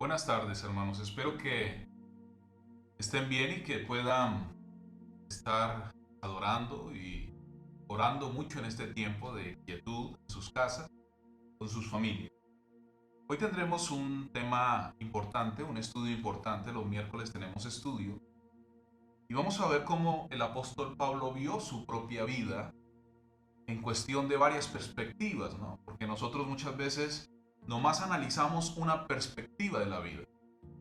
Buenas tardes, hermanos. Espero que estén bien y que puedan estar adorando y orando mucho en este tiempo de quietud en sus casas, con sus familias. Hoy tendremos un tema importante, un estudio importante. Los miércoles tenemos estudio y vamos a ver cómo el apóstol Pablo vio su propia vida en cuestión de varias perspectivas, ¿no? Porque nosotros muchas veces nomás analizamos una perspectiva de la vida.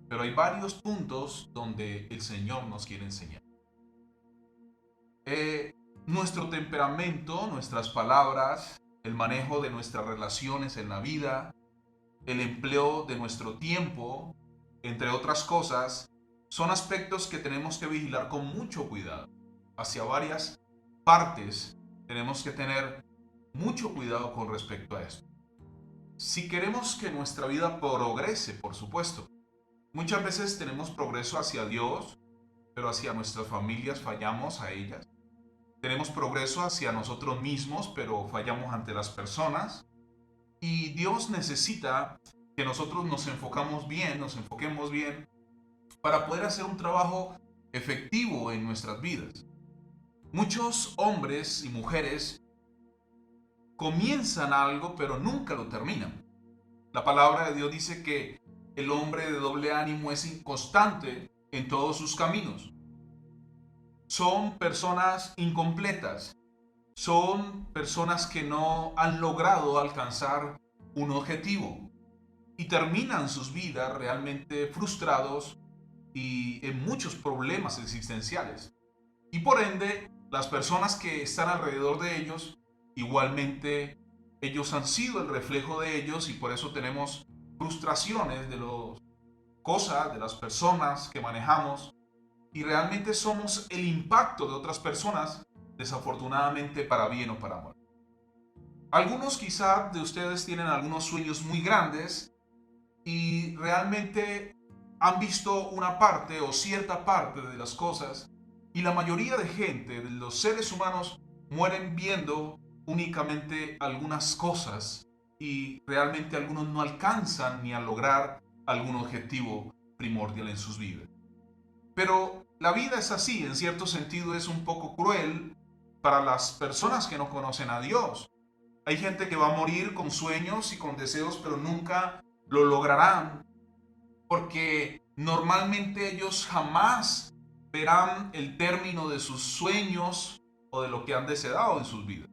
Pero hay varios puntos donde el Señor nos quiere enseñar. Eh, Nuestro temperamento, nuestras palabras, el manejo de nuestras relaciones en la vida, el empleo de nuestro tiempo, entre otras cosas, son aspectos que tenemos que vigilar con mucho cuidado. Hacia varias partes tenemos que tener mucho cuidado con respecto a esto. Si queremos que nuestra vida progrese, por supuesto, muchas veces tenemos progreso hacia Dios, pero hacia nuestras familias fallamos a ellas. Tenemos progreso hacia nosotros mismos, pero fallamos ante las personas. Y Dios necesita que nosotros nos enfoquemos bien para poder hacer un trabajo efectivo en nuestras vidas. Muchos hombres y mujeres comienzan algo, pero nunca lo terminan. La palabra de Dios dice que el hombre de doble ánimo es inconstante en todos sus caminos. Son personas incompletas, son personas que no han logrado alcanzar un objetivo y terminan sus vidas realmente frustrados y en muchos problemas existenciales. Y por ende, las personas que están alrededor de ellos, igualmente, ellos han sido el reflejo de ellos y por eso tenemos frustraciones de las cosas, de las personas que manejamos y realmente somos el impacto de otras personas, desafortunadamente para bien o para mal. Algunos quizá de ustedes tienen algunos sueños muy grandes y realmente han visto una parte o cierta parte de las cosas y la mayoría de gente, de los seres humanos, mueren viendo únicamente algunas cosas y realmente algunos no alcanzan ni a lograr algún objetivo primordial en sus vidas. Pero la vida es así, en cierto sentido es un poco cruel para las personas que no conocen a Dios. Hay gente que va a morir con sueños y con deseos, pero nunca lo lograrán, porque normalmente ellos jamás verán el término de sus sueños o de lo que han deseado en sus vidas.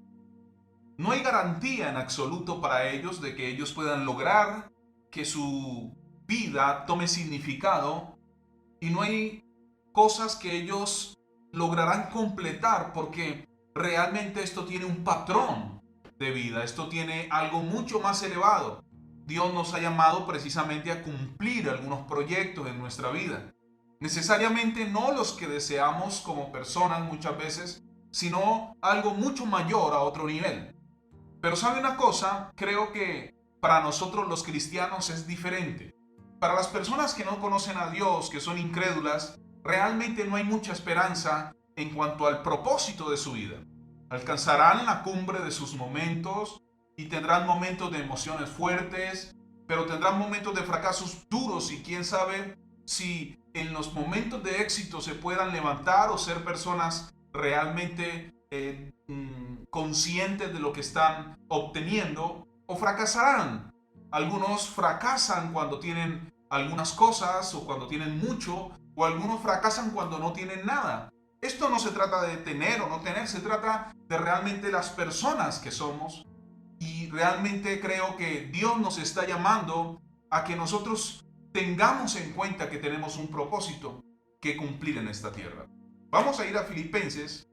No hay garantía en absoluto para ellos de que ellos puedan lograr que su vida tome significado y no hay cosas que ellos lograrán completar porque realmente esto tiene un patrón de vida, esto tiene algo mucho más elevado. Dios nos ha llamado precisamente a cumplir algunos proyectos en nuestra vida. Necesariamente no los que deseamos como personas muchas veces, sino algo mucho mayor a otro nivel. Pero sabe una cosa, creo que para nosotros los cristianos es diferente. Para las personas que no conocen a Dios, que son incrédulas, realmente no hay mucha esperanza en cuanto al propósito de su vida. Alcanzarán la cumbre de sus momentos y tendrán momentos de emociones fuertes, pero tendrán momentos de fracasos duros y quién sabe si en los momentos de éxito se puedan levantar o ser personas realmente conscientes de lo que están obteniendo o fracasarán. Algunos fracasan cuando tienen algunas cosas o cuando tienen mucho, o algunos fracasan cuando no tienen nada. Esto no se trata de tener o no tener, se trata de realmente las personas que somos y realmente creo que Dios nos está llamando a que nosotros tengamos en cuenta que tenemos un propósito que cumplir en esta tierra. Vamos a ir a Filipenses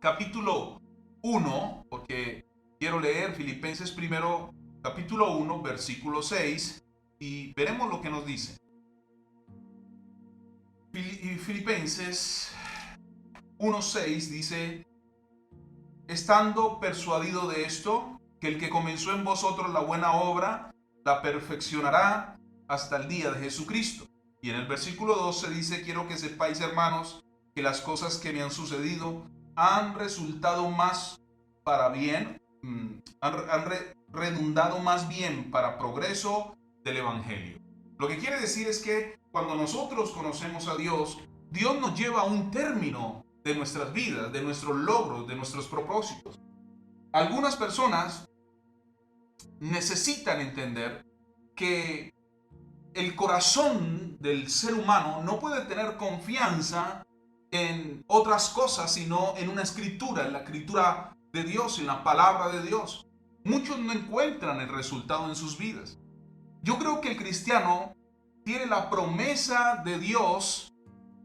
capítulo 1, porque quiero leer Filipenses primero, capítulo 1, versículo 6, y veremos lo que nos dice. Filipenses 1:6 dice, estando persuadido de esto, que el que comenzó en vosotros la buena obra, la perfeccionará hasta el día de Jesucristo. Y en el versículo 12 dice, quiero que sepáis, hermanos, que las cosas que me han sucedido han resultado más para bien, han redundado más bien para progreso del Evangelio. Lo que quiere decir es que cuando nosotros conocemos a Dios, Dios nos lleva a un término de nuestras vidas, de nuestros logros, de nuestros propósitos. Algunas personas necesitan entender que el corazón del ser humano no puede tener confianza en otras cosas, sino en una escritura, en la escritura de Dios, en la palabra de Dios. Muchos no encuentran el resultado en sus vidas. Yo creo que el cristiano tiene la promesa de Dios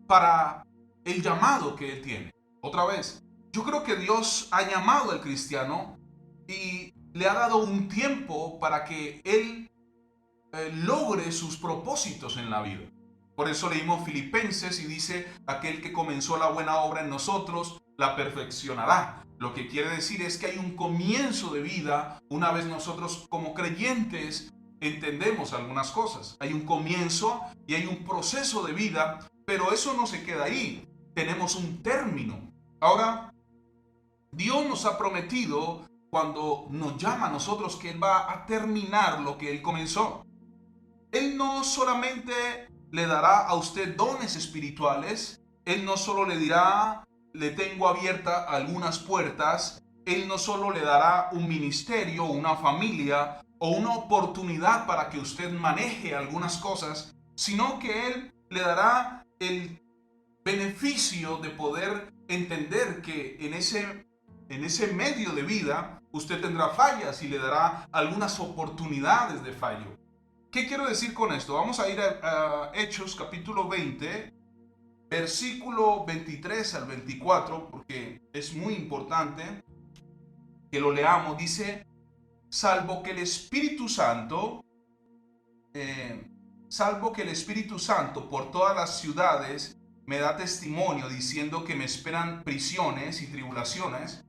para el llamado que él tiene. Otra vez, yo creo que Dios ha llamado al cristiano y le ha dado un tiempo para que él logre sus propósitos en la vida. Por eso leímos Filipenses y dice, aquel que comenzó la buena obra en nosotros, la perfeccionará. Lo que quiere decir es que hay un comienzo de vida una vez nosotros como creyentes entendemos algunas cosas. Hay un comienzo y hay un proceso de vida, pero eso no se queda ahí. Tenemos un término. Ahora, Dios nos ha prometido cuando nos llama a nosotros que Él va a terminar lo que Él comenzó. Él no solamente le dará a usted dones espirituales, Él no solo le dirá, le tengo abiertas algunas puertas, Él no solo le dará un ministerio, una familia o una oportunidad para que usted maneje algunas cosas, sino que Él le dará el beneficio de poder entender que en ese medio de vida usted tendrá fallas y le dará algunas oportunidades de fallo. ¿Qué quiero decir con esto? Vamos a ir a Hechos capítulo 20, versículo 23 al 24, porque es muy importante que lo leamos. Dice, salvo que el Espíritu Santo por todas las ciudades me da testimonio diciendo que me esperan prisiones y tribulaciones,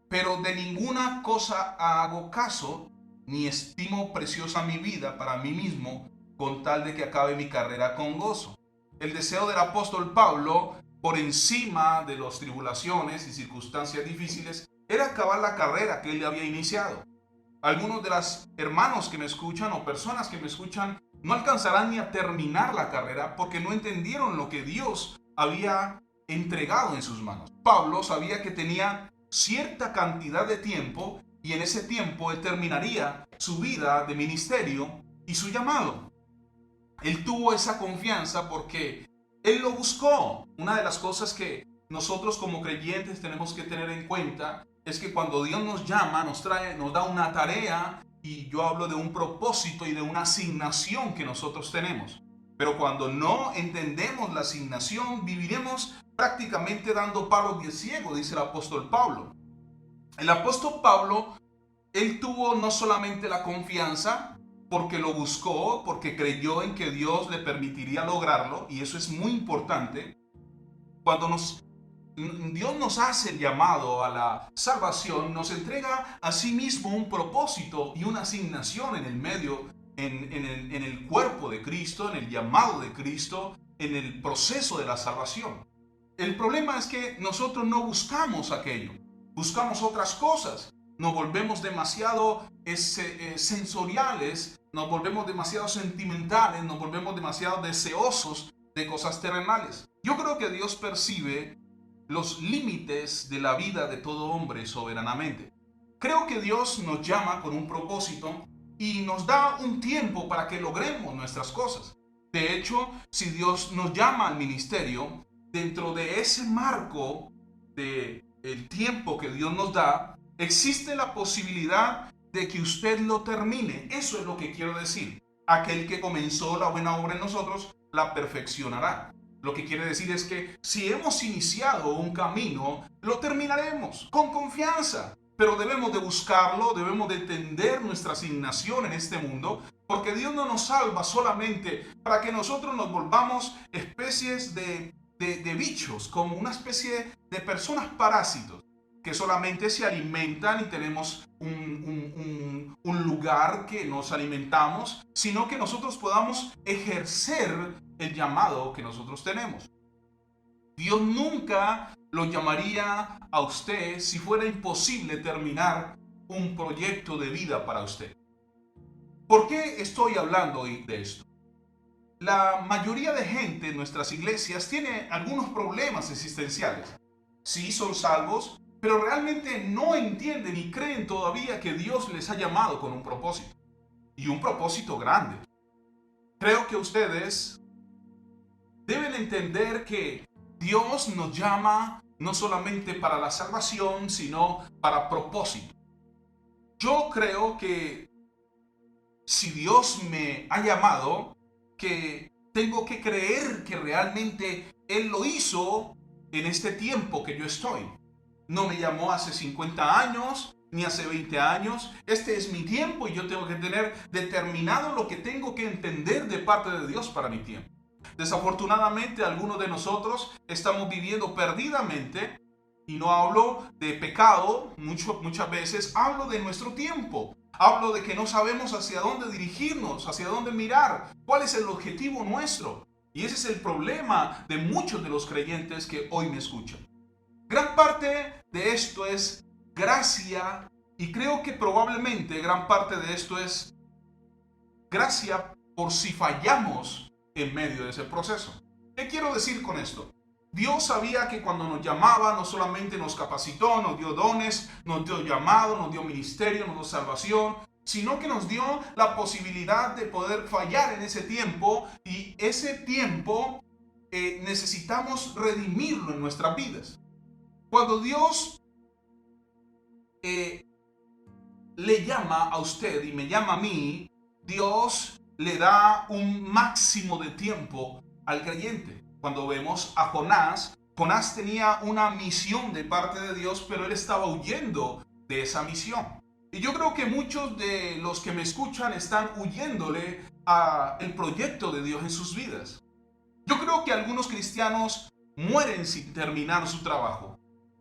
pero de ninguna cosa hago caso, ni estimo preciosa mi vida para mí mismo, con tal de que acabe mi carrera con gozo. El deseo del apóstol Pablo, por encima de las tribulaciones y circunstancias difíciles, era acabar la carrera que él había iniciado. Algunos de los hermanos que me escuchan o personas que me escuchan no alcanzarán ni a terminar la carrera porque no entendieron lo que Dios había entregado en sus manos. Pablo sabía que tenía cierta cantidad de tiempo y en ese tiempo él terminaría su vida de ministerio y su llamado. Él tuvo esa confianza porque él lo buscó. Una de las cosas que nosotros como creyentes tenemos que tener en cuenta es que cuando Dios nos llama, nos da una tarea, y yo hablo de un propósito y de una asignación que nosotros tenemos. Pero cuando no entendemos la asignación, viviremos prácticamente dando palos de ciego, dice el apóstol Pablo. El apóstol Pablo, él tuvo no solamente la confianza, porque lo buscó, porque creyó en que Dios le permitiría lograrlo, y eso es muy importante. Cuando Dios nos hace el llamado a la salvación, nos entrega a sí mismo un propósito y una asignación en el medio, en el cuerpo de Cristo, en el llamado de Cristo, en el proceso de la salvación. El problema es que nosotros no buscamos aquello, buscamos otras cosas. Nos volvemos demasiado sensoriales, nos volvemos demasiado sentimentales, nos volvemos demasiado deseosos de cosas terrenales. Yo creo que Dios percibe los límites de la vida de todo hombre soberanamente. Creo que Dios nos llama con un propósito y nos da un tiempo para que logremos nuestras cosas. De hecho, si Dios nos llama al ministerio, dentro de ese marco del tiempo que Dios nos da, existe la posibilidad de que usted lo termine. Eso es lo que quiero decir. Aquel que comenzó la buena obra en nosotros, la perfeccionará. Lo que quiere decir es que si hemos iniciado un camino, lo terminaremos con confianza. Pero debemos de buscarlo, debemos de entender nuestra asignación en este mundo, porque Dios no nos salva solamente para que nosotros nos volvamos especies de bichos, como una especie de personas parásitos, que solamente se alimentan y tenemos un lugar que nos alimentamos, sino que nosotros podamos ejercer el llamado que nosotros tenemos. Dios nunca lo llamaría a usted si fuera imposible terminar un proyecto de vida para usted. ¿Por qué estoy hablando de esto? la mayoría de gente en nuestras iglesias tiene algunos problemas existenciales. Sí, son salvos, pero realmente no entienden y creen todavía que Dios les ha llamado con un propósito, y un propósito grande. Creo que ustedes deben entender que Dios nos llama no solamente para la salvación, sino para propósito. Yo creo que si Dios me ha llamado, que tengo que creer que realmente Él lo hizo en este tiempo que yo estoy. No me llamó hace 50 años, ni hace 20 años. Este es mi tiempo y yo tengo que tener determinado lo que tengo que entender de parte de Dios para mi tiempo. Desafortunadamente, algunos de nosotros estamos viviendo perdidamente, y no hablo de pecado, muchas veces hablo de nuestro tiempo. Hablo de que no sabemos hacia dónde dirigirnos, hacia dónde mirar, cuál es el objetivo nuestro. Y ese es el problema de muchos de los creyentes que hoy me escuchan. Gran parte de esto es gracia, y creo que probablemente gran parte de esto es gracia por si fallamos en medio de ese proceso. ¿Qué quiero decir con esto? Dios sabía que cuando nos llamaba no solamente nos capacitó, nos dio dones, nos dio llamado, nos dio ministerio, nos dio salvación, sino que nos dio la posibilidad de poder fallar en ese tiempo, y ese tiempo necesitamos redimirlo en nuestras vidas. Cuando Dios le llama a usted y me llama a mí, Dios le da un máximo de tiempo al creyente. Cuando vemos a Jonás, Jonás tenía una misión de parte de Dios, pero él estaba huyendo de esa misión. Y yo creo que muchos de los que me escuchan están huyéndole al proyecto de Dios en sus vidas. Yo creo que algunos cristianos mueren sin terminar su trabajo,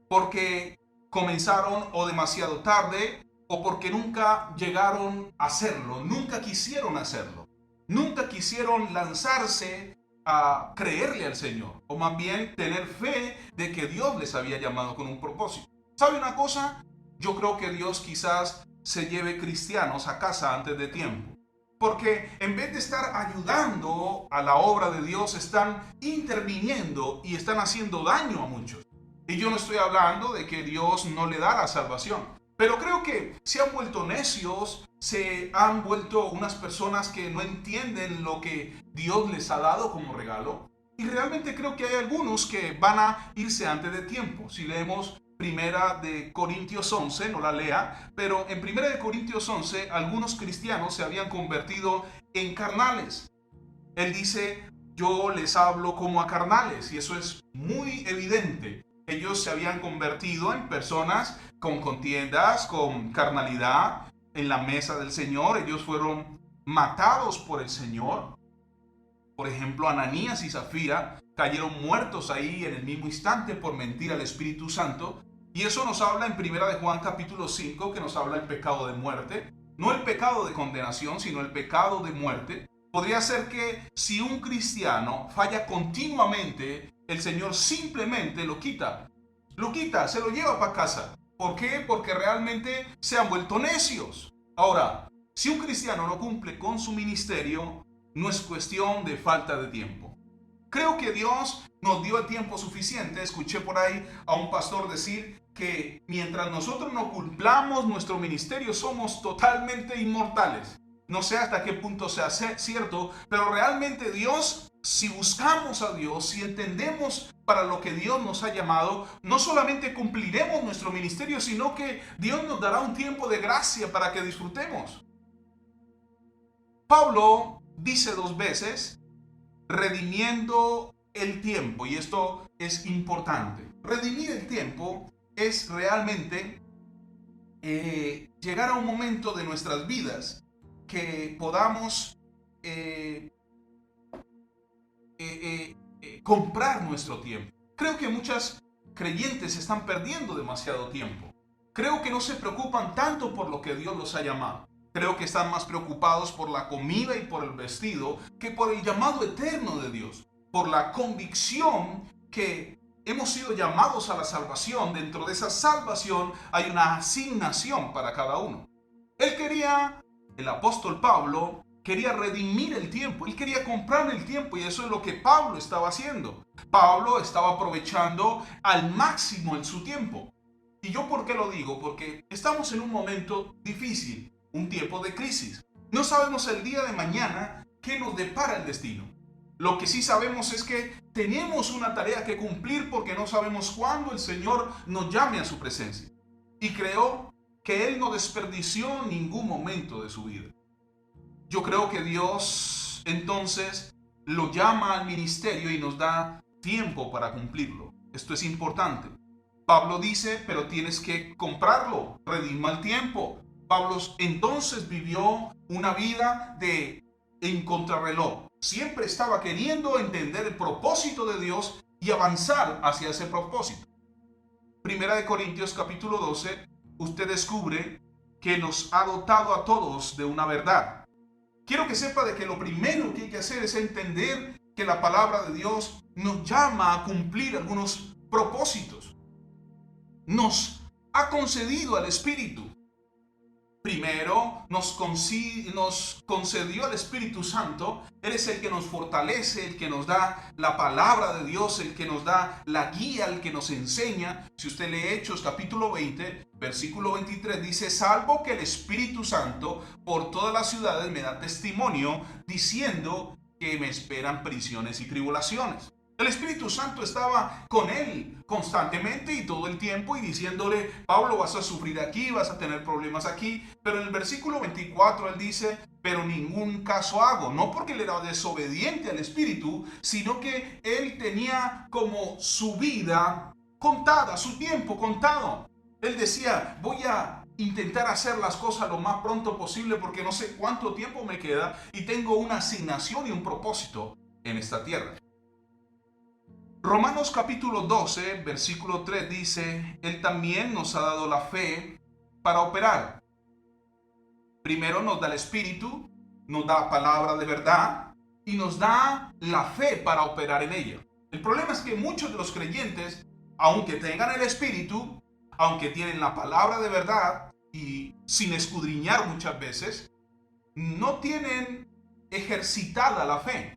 porque comenzaron o demasiado tarde, o porque nunca llegaron a hacerlo, nunca quisieron hacerlo, nunca quisieron lanzarse a creerle al Señor, o más bien tener fe de que Dios les había llamado con un propósito. ¿Sabe una cosa? Yo creo que Dios quizás se lleve cristianos a casa antes de tiempo, porque en vez de estar ayudando a la obra de Dios, están interviniendo y están haciendo daño a muchos. Y yo no estoy hablando de que Dios no le da la salvación, pero creo que se han vuelto necios, se han vuelto unas personas que no entienden lo que Dios les ha dado como regalo. Y realmente creo que hay algunos que van a irse antes de tiempo. Si leemos Primera de Corintios 11, no la lea, pero en Primera de Corintios 11 algunos cristianos se habían convertido en carnales. Él dice, yo les hablo como a carnales, y eso es muy evidente. Ellos se habían convertido en personas con contiendas, con carnalidad en la mesa del Señor. Ellos fueron matados por el Señor. Por ejemplo, Ananías y Zafira cayeron muertos ahí en el mismo instante por mentir al Espíritu Santo. Y eso nos habla en Primera de Juan capítulo 5, que nos habla del pecado de muerte. No el pecado de condenación, sino el pecado de muerte. Podría ser que si un cristiano falla continuamente, el Señor simplemente lo quita, se lo lleva para casa. ¿Por qué? Porque realmente se han vuelto necios. Ahora, si un cristiano no cumple con su ministerio, no es cuestión de falta de tiempo. Creo que Dios nos dio el tiempo suficiente. Escuché por ahí a un pastor decir que mientras nosotros no cumplamos nuestro ministerio, somos totalmente inmortales. No sé hasta qué punto sea cierto, pero realmente Dios, si buscamos a Dios, si entendemos para lo que Dios nos ha llamado, no solamente cumpliremos nuestro ministerio, sino que Dios nos dará un tiempo de gracia para que disfrutemos. Pablo dice 2 veces, redimiendo el tiempo, y esto es importante. Redimir el tiempo es realmente llegar a un momento de nuestras vidas que podamos comprar nuestro tiempo. Creo que muchas creyentes están perdiendo demasiado tiempo. Creo que no se preocupan tanto por lo que Dios los ha llamado. Creo que están más preocupados por la comida y por el vestido que por el llamado eterno de Dios. Por la convicción que hemos sido llamados a la salvación. Dentro de esa salvación hay una asignación para cada uno. El apóstol Pablo quería redimir el tiempo, él quería comprar el tiempo, y eso es lo que Pablo estaba haciendo. Pablo estaba aprovechando al máximo su tiempo. ¿Y yo por qué lo digo? Porque estamos en un momento difícil, un tiempo de crisis. No sabemos el día de mañana qué nos depara el destino. Lo que sí sabemos es que tenemos una tarea que cumplir porque no sabemos cuándo el Señor nos llame a su presencia. Y creo que Él no desperdició ningún momento de su vida. Yo creo que Dios entonces lo llama al ministerio y nos da tiempo para cumplirlo. Esto es importante. Pablo dice, pero tienes que comprarlo, redima el tiempo. Pablo entonces vivió una vida en contrarreloj. Siempre estaba queriendo entender el propósito de Dios y avanzar hacia ese propósito. Primera de Corintios capítulo 12, usted descubre que nos ha dotado a todos de una verdad. Quiero que sepa de que lo primero que hay que hacer es entender que la palabra de Dios nos llama a cumplir algunos propósitos. Nos ha concedido al Espíritu. Primero nos concedió al Espíritu Santo. Él es el que nos fortalece, el que nos da la palabra de Dios, el que nos da la guía, el que nos enseña. Si usted lee Hechos capítulo 20, versículo 23, dice: salvo que el Espíritu Santo por todas las ciudades me da testimonio, diciendo que me esperan prisiones y tribulaciones. El Espíritu Santo estaba con él constantemente y todo el tiempo y diciéndole: Pablo, vas a sufrir aquí, vas a tener problemas aquí. Pero en el versículo 24 él dice: pero ningún caso hago, no porque él era desobediente al Espíritu, sino que él tenía como su vida contada, su tiempo contado. Él decía: voy a intentar hacer las cosas lo más pronto posible porque no sé cuánto tiempo me queda y tengo una asignación y un propósito en esta tierra. Romanos capítulo 12, versículo 3 dice: Él también nos ha dado la fe para operar. Primero nos da el Espíritu, nos da palabra de verdad y nos da la fe para operar en ella. El problema es que muchos de los creyentes, aunque tengan el Espíritu, aunque tienen la palabra de verdad y sin escudriñar muchas veces, no tienen ejercitada la fe.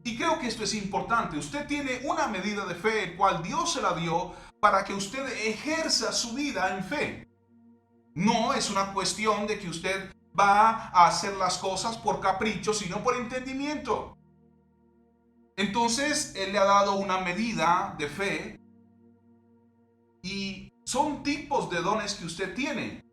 Y creo que esto es importante. Usted tiene una medida de fe, el cual Dios se la dio para que usted ejerza su vida en fe. No es una cuestión de que usted va a hacer las cosas por capricho, sino por entendimiento. Entonces, Él le ha dado una medida de fe y son tipos de dones que usted tiene.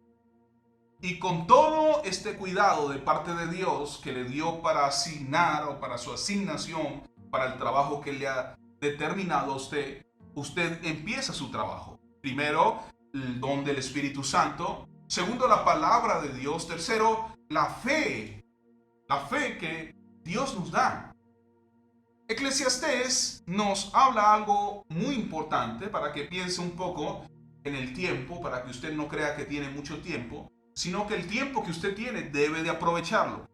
Y con todo este cuidado de parte de Dios que le dio para asignar o para su asignación, para el trabajo que le ha determinado a usted, usted empieza su trabajo. Primero, el don del Espíritu Santo. Segundo, la palabra de Dios. Tercero, la fe que Dios nos da. Eclesiastés nos habla algo muy importante para que piense un poco en el tiempo, para que usted no crea que tiene mucho tiempo, sino que el tiempo que usted tiene debe de aprovecharlo.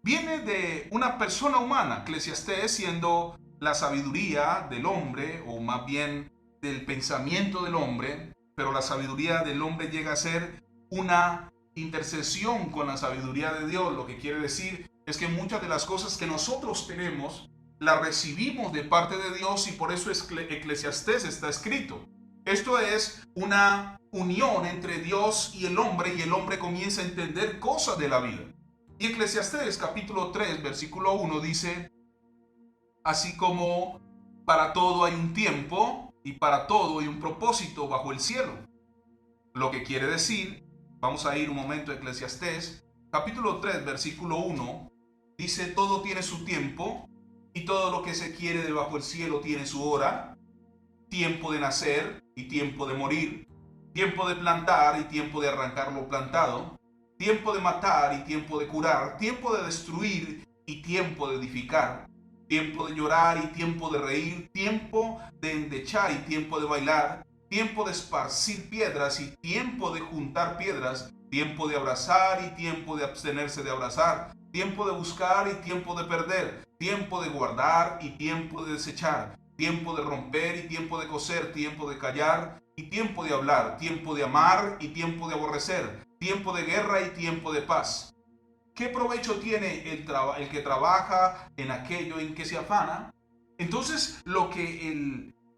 Viene de una persona humana, Eclesiastés, siendo la sabiduría del hombre, o más bien del pensamiento del hombre, pero la sabiduría del hombre llega a ser una intercesión con la sabiduría de Dios. Lo que quiere decir es que muchas de las cosas que nosotros tenemos las recibimos de parte de Dios y por eso Eclesiastés está escrito. Esto es una unión entre Dios y el hombre comienza a entender cosas de la vida. Y Eclesiastés capítulo 3 versículo 1 dice: así como para todo hay un tiempo y para todo hay un propósito bajo el cielo. Lo que quiere decir, vamos a ir un momento a Eclesiastés capítulo 3 versículo 1, dice: todo tiene su tiempo y todo lo que se quiere debajo del cielo tiene su hora, tiempo de nacer y tiempo de morir, tiempo de plantar y tiempo de arrancar lo plantado, tiempo de matar y tiempo de curar, tiempo de destruir y tiempo de edificar, tiempo de llorar y tiempo de reír, tiempo de endechar y tiempo de bailar, tiempo de esparcir piedras y tiempo de juntar piedras, tiempo de abrazar y tiempo de abstenerse de abrazar, tiempo de buscar y tiempo de perder, tiempo de guardar y tiempo de desechar, tiempo de romper y tiempo de coser, tiempo de callar y tiempo de hablar, tiempo de amar y tiempo de aborrecer, tiempo de guerra y tiempo de paz. ¿Qué provecho tiene el que trabaja en aquello en que se afana? Entonces, lo que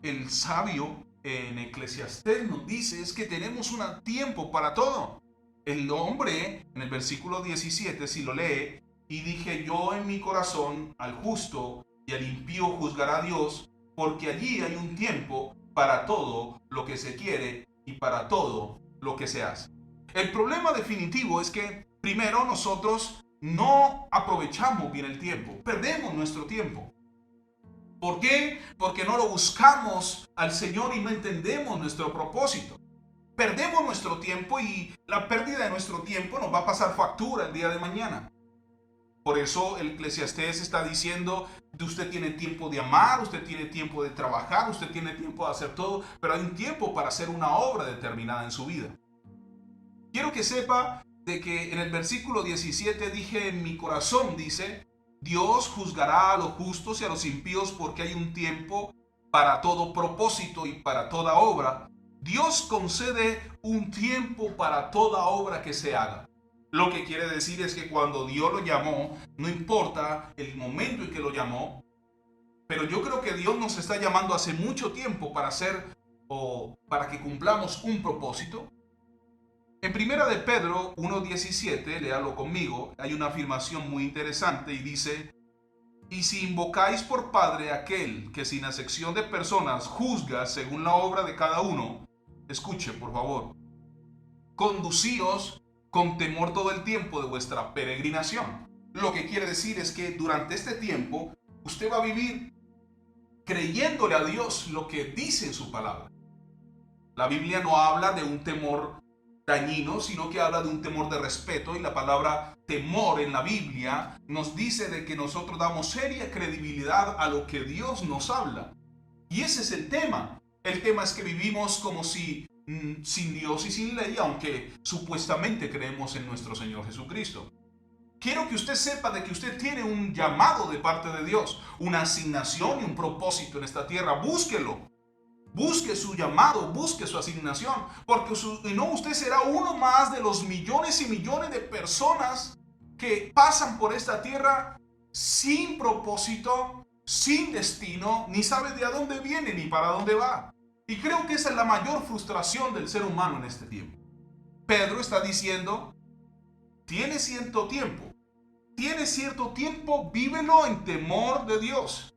el sabio en Eclesiastés nos dice es que tenemos un tiempo para todo. El hombre, en el versículo 17, si lo lee, y dije yo en mi corazón al justo y al impío juzgará Dios, porque allí hay un tiempo para todo lo que se quiere y para todo lo que se hace. El problema definitivo es que primero nosotros no aprovechamos bien el tiempo, perdemos nuestro tiempo. ¿Por qué? Porque no lo buscamos al Señor y no entendemos nuestro propósito. Perdemos nuestro tiempo y la pérdida de nuestro tiempo nos va a pasar factura el día de mañana. Por eso el Eclesiastés está diciendo que usted tiene tiempo de amar, usted tiene tiempo de trabajar, usted tiene tiempo de hacer todo, pero hay un tiempo para hacer una obra determinada en su vida. Quiero que sepa de que en el versículo 17 dije en mi corazón, dice, Dios juzgará a los justos y a los impíos porque hay un tiempo para todo propósito y para toda obra. Dios concede un tiempo para toda obra que se haga. Lo que quiere decir es que cuando Dios lo llamó, no importa el momento en que lo llamó, pero yo creo que Dios nos está llamando hace mucho tiempo para hacer o para que cumplamos un propósito. En primera de Pedro 1:17, léalo conmigo, hay una afirmación muy interesante y dice, y si invocáis por Padre aquel que sin acepción de personas juzga según la obra de cada uno, escuche por favor, conducíos con temor todo el tiempo de vuestra peregrinación. Lo que quiere decir es que durante este tiempo usted va a vivir creyéndole a Dios lo que dice en su palabra. La Biblia no habla de un temor dañino, sino que habla de un temor de respeto, y la palabra temor en la Biblia nos dice de que nosotros damos seria credibilidad a lo que Dios nos habla. Y ese es el tema. El tema es que vivimos como si sin Dios y sin ley, aunque supuestamente creemos en nuestro Señor Jesucristo. Quiero que usted sepa de que usted tiene un llamado de parte de Dios, una asignación y un propósito en esta tierra. Búsquelo. Busque su llamado, busque su asignación, porque si no, usted será uno más de los millones y millones de personas que pasan por esta tierra sin propósito, sin destino, ni sabe de a dónde viene ni para dónde va. Y creo que esa es la mayor frustración del ser humano en este tiempo. Pedro está diciendo, tienes cierto tiempo, vívelo en temor de Dios.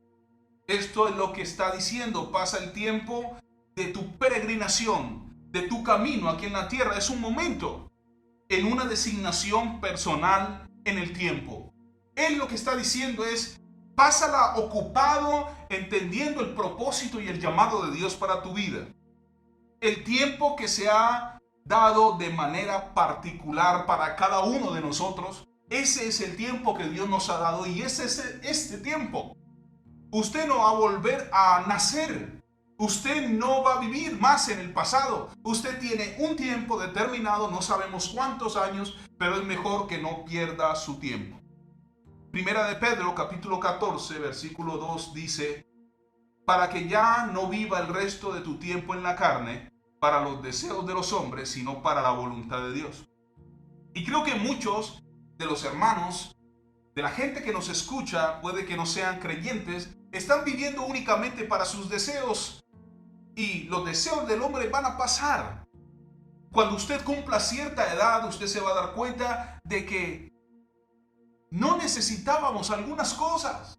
Esto es lo que está diciendo, pasa el tiempo de tu peregrinación, de tu camino aquí en la tierra. Es un momento, en una designación personal en el tiempo. Él lo que está diciendo es, pásala ocupado, entendiendo el propósito y el llamado de Dios para tu vida. El tiempo que se ha dado de manera particular para cada uno de nosotros, ese es el tiempo que Dios nos ha dado y ese es este tiempo. Usted no va a volver a nacer. Usted no va a vivir más en el pasado. Usted tiene un tiempo determinado, no sabemos cuántos años, pero es mejor que no pierda su tiempo. Primera de Pedro, capítulo 14, versículo 2 dice, para que ya no viva el resto de tu tiempo en la carne, para los deseos de los hombres, sino para la voluntad de Dios. Y creo que muchos de los hermanos, de la gente que nos escucha, puede que no sean creyentes, están viviendo únicamente para sus deseos. Y los deseos del hombre van a pasar. Cuando usted cumpla cierta edad, usted se va a dar cuenta de que no necesitábamos algunas cosas.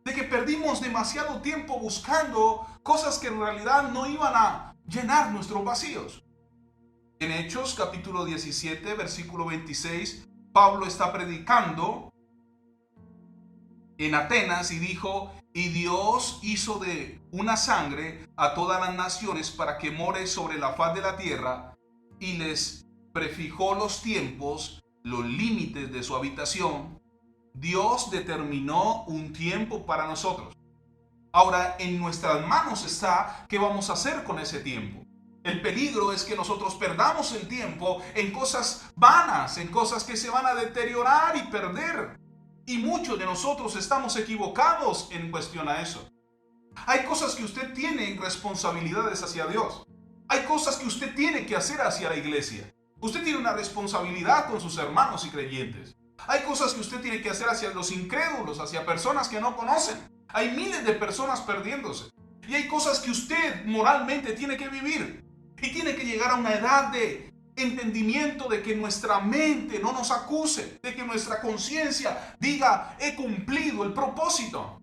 De que perdimos demasiado tiempo buscando cosas que en realidad no iban a llenar nuestros vacíos. En Hechos capítulo 17, versículo 26, Pablo está predicando en Atenas y dijo, y Dios hizo de una sangre a todas las naciones para que more sobre la faz de la tierra, y les prefijó los tiempos, los límites de su habitación. Dios determinó un tiempo para nosotros. Ahora, en nuestras manos está qué vamos a hacer con ese tiempo. El peligro es que nosotros perdamos el tiempo en cosas vanas, en cosas que se van a deteriorar y perder. Y muchos de nosotros estamos equivocados en cuestión a eso. Hay cosas que usted tiene responsabilidades hacia Dios. Hay cosas que usted tiene que hacer hacia la iglesia. Usted tiene una responsabilidad con sus hermanos y creyentes. Hay cosas que usted tiene que hacer hacia los incrédulos, hacia personas que no conocen. Hay miles de personas perdiéndose. Y hay cosas que usted moralmente tiene que vivir. Y tiene que llegar a una edad de entendimiento de que nuestra mente no nos acuse, de que nuestra conciencia diga, he cumplido el propósito.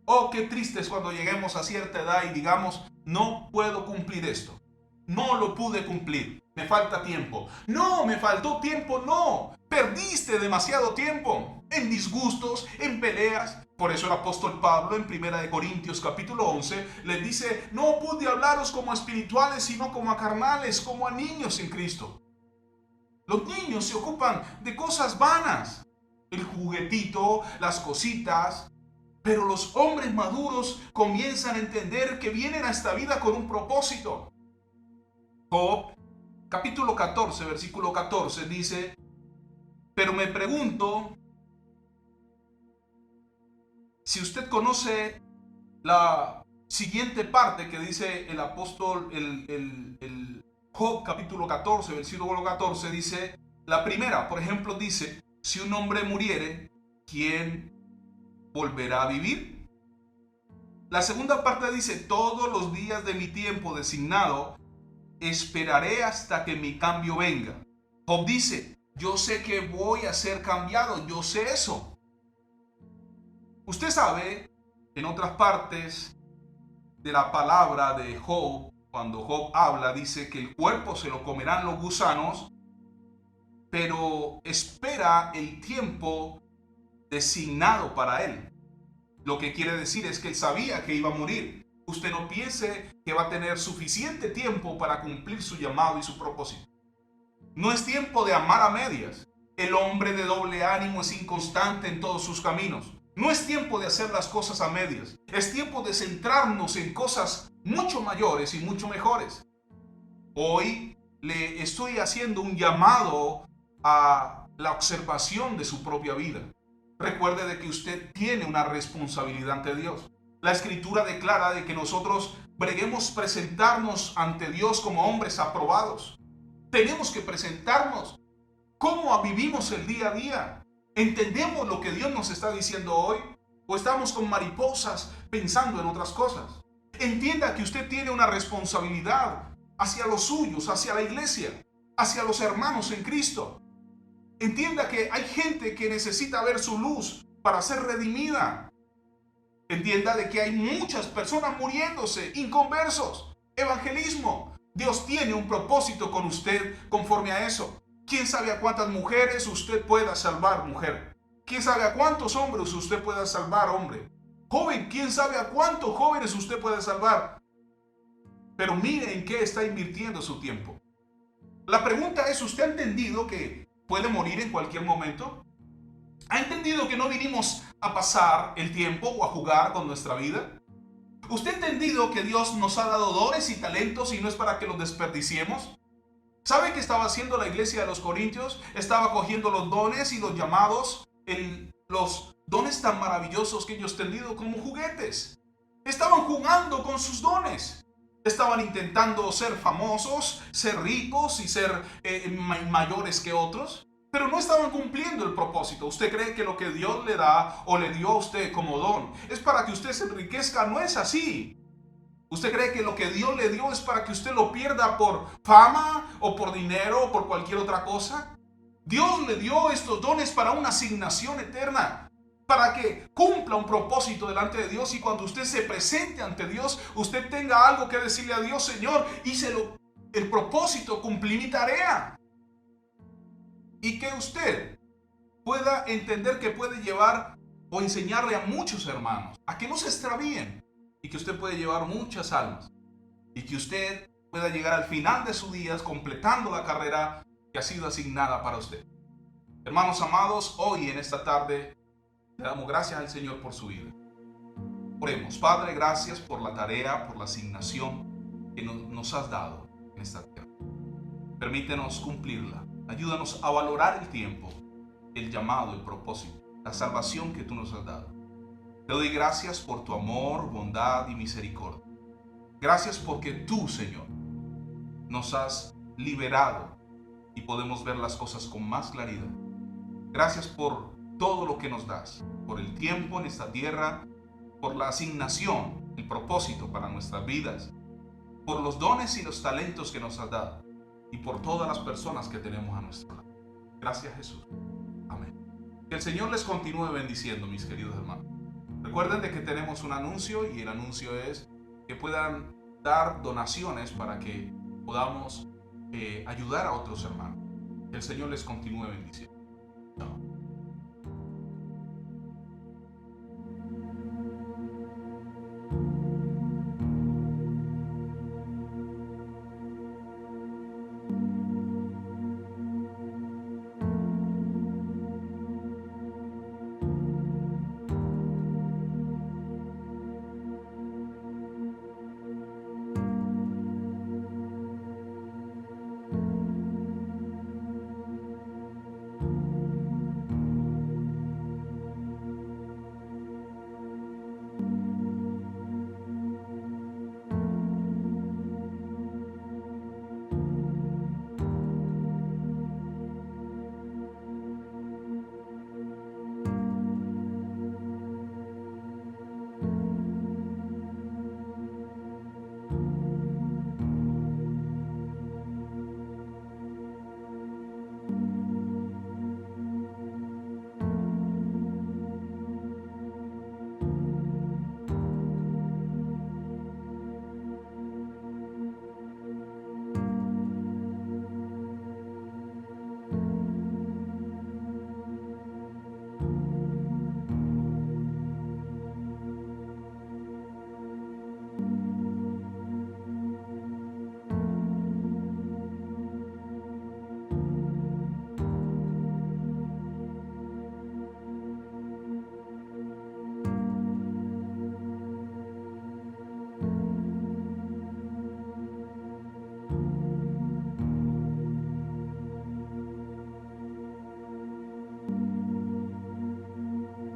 Oh, qué triste es cuando lleguemos a cierta edad y digamos, no puedo cumplir esto. No lo pude cumplir. Me falta tiempo. No, me faltó tiempo, no. Perdiste demasiado tiempo en disgustos, en peleas. Por eso el apóstol Pablo en 1 Corintios capítulo 11 les dice, no pude hablaros como a espirituales, sino como a carnales, como a niños en Cristo. Los niños se ocupan de cosas vanas. El juguetito, las cositas. Pero los hombres maduros comienzan a entender que vienen a esta vida con un propósito. Job, capítulo 14, versículo 14 dice, pero me pregunto si usted conoce la siguiente parte que dice el apóstol, el Job capítulo 14, versículo 14 dice, la primera, por ejemplo, dice, si un hombre muriere, ¿quién volverá a vivir? La segunda parte dice, todos los días de mi tiempo designado, esperaré hasta que mi cambio venga. Job dice, yo sé que voy a ser cambiado, yo sé eso. Usted sabe, en otras partes de la palabra de Job, cuando Job habla, dice que el cuerpo se lo comerán los gusanos, pero espera el tiempo designado para él. Lo que quiere decir es que él sabía que iba a morir. Usted no piense que va a tener suficiente tiempo para cumplir su llamado y su propósito. No es tiempo de amar a medias. El hombre de doble ánimo es inconstante en todos sus caminos. No es tiempo de hacer las cosas a medias. Es tiempo de centrarnos en cosas mucho mayores y mucho mejores. Hoy le estoy haciendo un llamado a la observación de su propia vida. Recuerde de que usted tiene una responsabilidad ante Dios. La Escritura declara de que nosotros breguemos presentarnos ante Dios como hombres aprobados. Tenemos que presentarnos. ¿Cómo vivimos el día a día? ¿Entendemos lo que Dios nos está diciendo hoy? ¿O estamos con mariposas pensando en otras cosas? Entienda que usted tiene una responsabilidad hacia los suyos, hacia la iglesia, hacia los hermanos en Cristo. Entienda que hay gente que necesita ver su luz para ser redimida. Entienda de que hay muchas personas muriéndose, inconversos. Evangelismo. Dios tiene un propósito con usted conforme a eso. ¿Quién sabe a cuántas mujeres usted pueda salvar, mujer? ¿Quién sabe a cuántos hombres usted pueda salvar, hombre? Joven, ¿quién sabe a cuántos jóvenes usted puede salvar? Pero mire en qué está invirtiendo su tiempo. La pregunta es, ¿usted ha entendido que puede morir en cualquier momento? ¿Ha entendido que no vinimos a pasar el tiempo o a jugar con nuestra vida? ¿Usted ha entendido que Dios nos ha dado dones y talentos y no es para que los desperdiciemos? ¿Sabe qué estaba haciendo la iglesia de los Corintios? Estaba cogiendo los dones y los llamados, los dones tan maravillosos que ellos tenían como juguetes. Estaban jugando con sus dones. Estaban intentando ser famosos, ser ricos y ser mayores que otros. Pero no estaban cumpliendo el propósito. ¿Usted cree que lo que Dios le da o le dio a usted como don es para que usted se enriquezca? No es así. ¿Usted cree que lo que Dios le dio es para que usted lo pierda por fama o por dinero o por cualquier otra cosa? Dios le dio estos dones para una asignación eterna, para que cumpla un propósito delante de Dios y cuando usted se presente ante Dios, usted tenga algo que decirle a Dios: Señor, hice el propósito, cumplí mi tarea. Y que usted pueda entender que puede llevar o enseñarle a muchos hermanos a que no se extravíen y que usted puede llevar muchas almas y que usted pueda llegar al final de sus días completando la carrera que ha sido asignada para usted. Hermanos amados, hoy en esta tarde le damos gracias al Señor por su vida. Oremos. Padre, gracias por la tarea, por la asignación que nos has dado en esta tierra. Permítenos cumplirla. Ayúdanos a valorar el tiempo, el llamado, el propósito, la salvación que tú nos has dado. Te doy gracias por tu amor, bondad y misericordia. Gracias porque tú, Señor, nos has liberado y podemos ver las cosas con más claridad. Gracias por todo lo que nos das, por el tiempo en esta tierra, por la asignación, el propósito para nuestras vidas, por los dones y los talentos que nos has dado y por todas las personas que tenemos a nuestro lado. Gracias, Jesús. Amén. Que el Señor les continúe bendiciendo, mis queridos hermanos. Recuerden de que tenemos un anuncio y el anuncio es que puedan dar donaciones para que podamos ayudar a otros hermanos. Que el Señor les continúe bendiciendo. Chao.